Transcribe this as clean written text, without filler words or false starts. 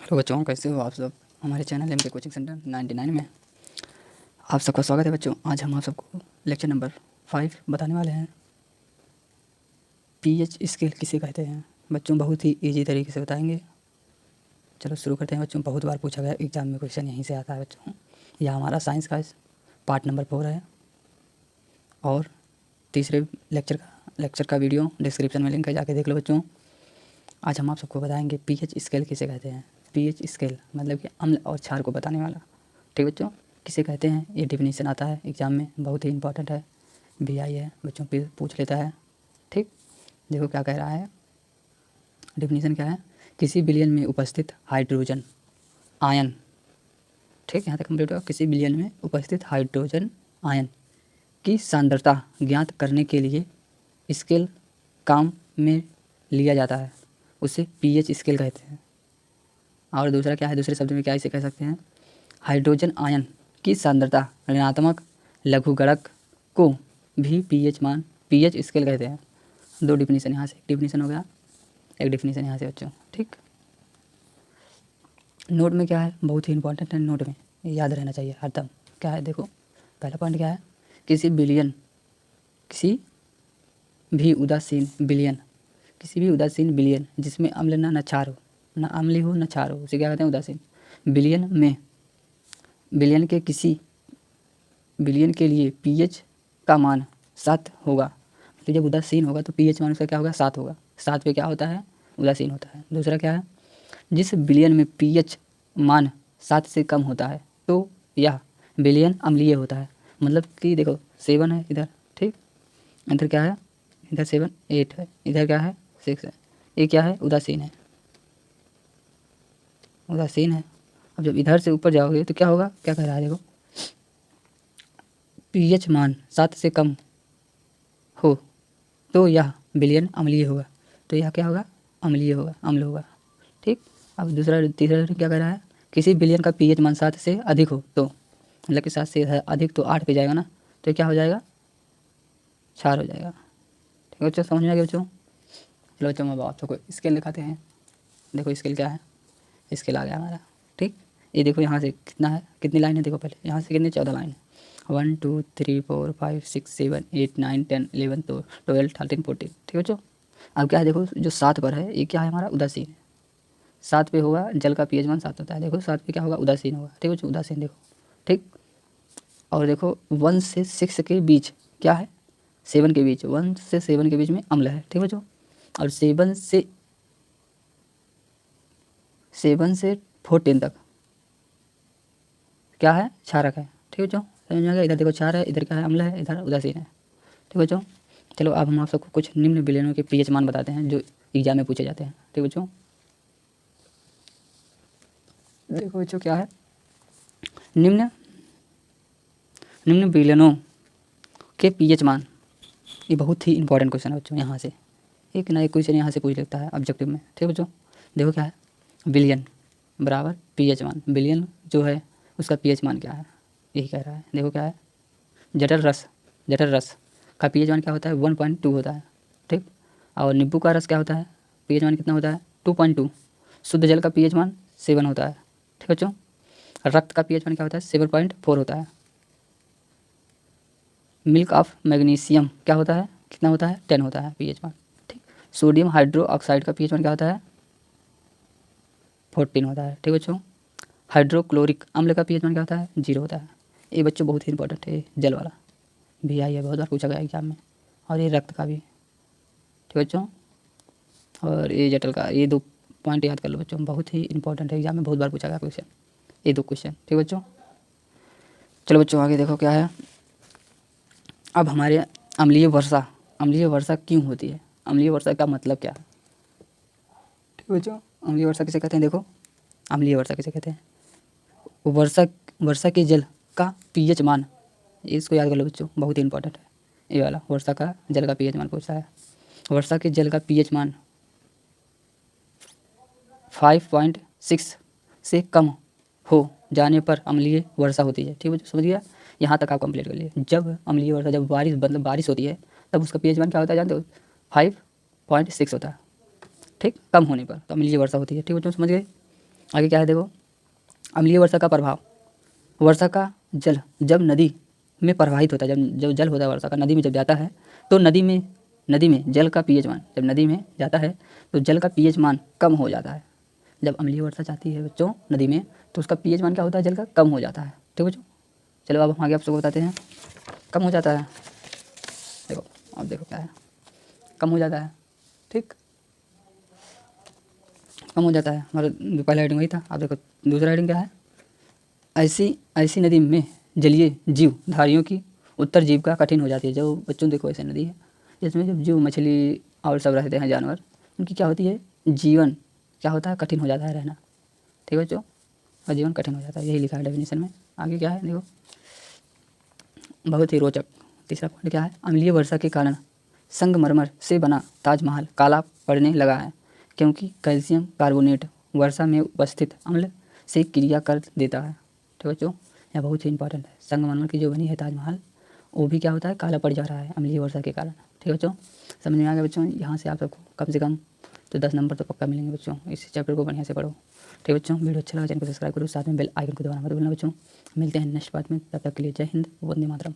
Hello बच्चों, कैसे हो आप सब। हमारे चैनल एम के कोचिंग सेंटर 99 में आप सबका स्वागत है। बच्चों, आज हम आप सबको लेक्चर नंबर 5 बताने वाले हैं। पीएच स्केल किसे कहते हैं। बच्चों, बहुत ही इजी तरीके से बताएंगे। चलो शुरू करते हैं। बच्चों, बहुत बार पूछा गया एग्जाम में, क्वेश्चन यहीं से आता है। बच्चों, यह हमारा साइंस का पार्ट नंबर 4 है और तीसरे लेक्चर का वीडियो डिस्क्रिप्शन में लिंक है, जाके देख लो। बच्चों, आज हम आप सबको बताएंगे पीएच स्केल किसे कहते हैं। पीएच स्केल मतलब कि अम्ल और क्षार को बताने वाला। ठीक बच्चों, किसे कहते हैं ये डिफिनीशन आता है एग्जाम में, बहुत ही इंपॉर्टेंट है। बीआई है बच्चों, पूछ लेता है। ठीक, देखो क्या कह रहा है। डिफिनीशन क्या है। किसी विलयन में उपस्थित हाइड्रोजन आयन, ठीक, यहाँ तक कंप्लीट हुआ। किसी विलयन में उपस्थित हाइड्रोजन आयन की सांद्रता ज्ञात करने के लिए स्केल काम में लिया जाता है, उसे पीएच स्केल कहते हैं। और दूसरा क्या है, दूसरे शब्द में क्या इसे कह सकते हैं, हाइड्रोजन आयन की सांद्रता ऋणात्मक लघुगणक को भी पीएच स्केल कहते हैं। दो डिफिनीशन यहाँ से, एक डिफिनीशन हो गया, एक डिफिनीशन यहाँ से। बच्चों, ठीक, नोट में क्या है, बहुत ही इंपॉर्टेंट है। नोट में याद रहना चाहिए हरदम। क्या है, देखो पहला पॉइंट क्या है। किसी भी उदासीन विलयन जिसमें अम्ल न क्षार हो, न अम्लीय हो न क्षार हो, उसे क्या कहते हैं, उदासीन विलयन के लिए पीएच का मान 7 होगा। तो जब उदासीन होगा तो पीएच मान उसका क्या होगा, 7 होगा। 7 पे क्या होता है, उदासीन होता है। दूसरा क्या है, जिस विलयन में पीएच मान 7 से कम होता है तो यह विलयन अम्लीय होता है। मतलब कि देखो 7 है इधर, ठीक, इधर क्या है, इधर 7 8 है, इधर क्या है 6 है, ये क्या है, उदासीन है। अब जब इधर से ऊपर जाओगे तो क्या होगा, क्या कह रहा है, देखो पीएच मान 7 से कम हो तो यह विलयन अम्लीय होगा। तो यह क्या होगा, अम्लीय होगा, अम्ल होगा। ठीक, अब तीसरा क्या कह रहा है, किसी विलयन का पीएच मान 7 से अधिक हो तो, मतलब कि 7 से अधिक तो 8 पे जाएगा ना, तो क्या हो जाएगा, क्षार हो जाएगा। ठीक है बच्चों, समझ में आ गया बच्चों। चलो बच्चों, अब आप सबको स्केल दिखाते हैं। देखो स्केल क्या है, स्केल आ गया हमारा। ठीक, ये देखो यहाँ से कितना है, कितनी लाइन है, देखो पहले यहाँ से कितनी, 14 लाइन है। 1 2 3 4 5 6 7 8 9 10 11 12 13 14। ठीक है बच्चों, अब क्या है, देखो जो 7 पर है, ये क्या है हमारा, उदासीन है। 7 पे होगा, जल का पीएच मान 7 होता है। देखो 7 पे क्या होगा, उदासीन होगा। ठीक बच्चों, उदासीन देखो। ठीक, और देखो 1 से 6 के बीच क्या है, 7 के बीच, 1 से 7 के बीच में अम्ल है। ठीक बच्चों, और 7 से 14 तक क्या है, क्षारक है। ठीक बच्चों, समझ में आ गया। इधर देखो क्षार है, इधर क्या है, अम्ल है, इधर उदासीन है। ठीक बच्चों, चलो अब हम आप सबको कुछ निम्न विलयनों के पीएच मान बताते हैं जो एग्जाम में पूछे जाते हैं। ठीक बच्चों, देखो बच्चों क्या है, निम्न विलयनों के पीएच मान, ये बहुत ही इंपॉर्टेंट क्वेश्चन है बच्चों। यहाँ से एक ना एक क्वेश्चन यहाँ से पूछ लेता है ऑब्जेक्टिव में। ठीक बच्चों, देखो क्या है, विलयन बराबर पीएच मान। विलयन जो है उसका पीएच मान क्या है, यही कह रहा है। देखो क्या है, जठर रस का पीएच मान क्या होता है, 1.2 होता है। ठीक, और नींबू का रस क्या होता है, पीएच मान कितना होता है, 2.2। शुद्ध जल का पीएच मान 7 होता है। ठीक बच्चों, रक्त का पीएच मान क्या होता है, 7.4 होता है। मिल्क ऑफ मैग्नीशियम क्या होता है, कितना होता है, 10 होता है पीएच मान। ठीक, सोडियम हाइड्रोक्साइड का पीएच मान क्या होता है, 14 होता है। ठीक बच्चों, हाइड्रोक्लोरिक अम्ल का पीएच मान क्या होता है, 0 होता है। ये बच्चों बहुत ही इंपॉर्टेंट है, जल वाला भी आई है, बहुत बार पूछा गया एग्जाम में। और ये रक्त का भी। ठीक बच्चों, और ये जटल का, ये 2 पॉइंट याद कर लो बच्चों, बहुत ही इंपॉर्टेंट है, एग्जाम में बहुत बार पूछा गया क्वेश्चन, ये 2 क्वेश्चन। ठीक बच्चों, चलो बच्चों आगे देखो क्या है। अब हमारे अम्लीय वर्षा क्यों होती है, अम्लीय वर्षा का मतलब क्या है। ठीक बच्चों, अम्लीय वर्षा किसे कहते हैं, देखो अम्लीय वर्षा किसे कहते हैं, वर्षा के जल का पीएच मान, इसको याद कर लो बच्चों, बहुत ही इंपॉर्टेंट है ये वाला। वर्षा का जल का पीएच मान पूछा है। वर्षा के जल का पीएच मान 5.6 से कम हो जाने पर अम्लीय वर्षा होती है। ठीक है, समझ गया, यहाँ तक आप कंप्लीट कर लिए। जब अम्लीय वर्षा, जब बारिश, मतलब बारिश होती है, तब उसका पीएच मान क्या होता है, जानते हो, 5.6 होता है। ठीक, कम होने पर तो अम्लीय वर्षा होती है। ठीक बच्चों, समझ गए। आगे क्या है देखो, अम्लीय वर्षा का प्रभाव। वर्षा का जल जब नदी में प्रवाहित होता है, जब जल होता है वर्षा का नदी में जब जाता है तो नदी में जल का पीएच मान, जब नदी में जाता है तो जल का पीएच मान कम हो जाता है। जब अम्लीय वर्षा जाती है बच्चों नदी में तो उसका पीएच मान क्या होता है, जल का कम हो जाता है। ठीक बच्चों, चलो अब हम आगे आप सबको बताते हैं। कम हो जाता है, देखो अब देखो क्या है, कम हो जाता है। ठीक, कम हो जाता है। हमारा पहला हेडिंग वही था। अब देखो दूसरा हेडिंग क्या है, ऐसी नदी में जलीय जीव धारियों की उत्तर जीविका कठिन हो जाती है। जो बच्चों देखो ऐसी नदी है जिसमें जब जीव मछली और सब रहते हैं जानवर, उनकी क्या होती है, जीवन क्या होता है, कठिन हो जाता है रहना। ठीक है बच्चों, और जीवन कठिन हो जाता है, यही लिखा है डेफिनेशन में। आगे क्या है देखो, बहुत ही रोचक तीसरा पॉइंट क्या है, अम्लीय वर्षा के कारण संगमरमर से बना ताजमहल काला पड़ने लगा है क्योंकि कैल्शियम कार्बोनेट वर्षा में उपस्थित अम्ल से क्रिया कर देता है। ठीक है बच्चों, यह बहुत ही इंपॉर्टेंट है। संगमरमर की जो बनी है ताजमहल वो भी क्या होता है, काला पड़ जा रहा है अम्लीय वर्षा के कारण। ठीक है बच्चों, समझ में आ गया बच्चों। यहाँ से आप सबको कम से कम तो 10 नंबर तो पक्का मिलेंगे बच्चों। इस चैप्टर को बढ़िया से पढ़ो। ठीक है बच्चों, वीडियो अच्छा लगा चैनल को सब्सक्राइब करो, साथ में बेल आइकन को दबाना मत भूलना बच्चों। मिलते हैं नेक्स्ट पार्ट में, तब तक के लिए जय हिंद, वंदे मातरम।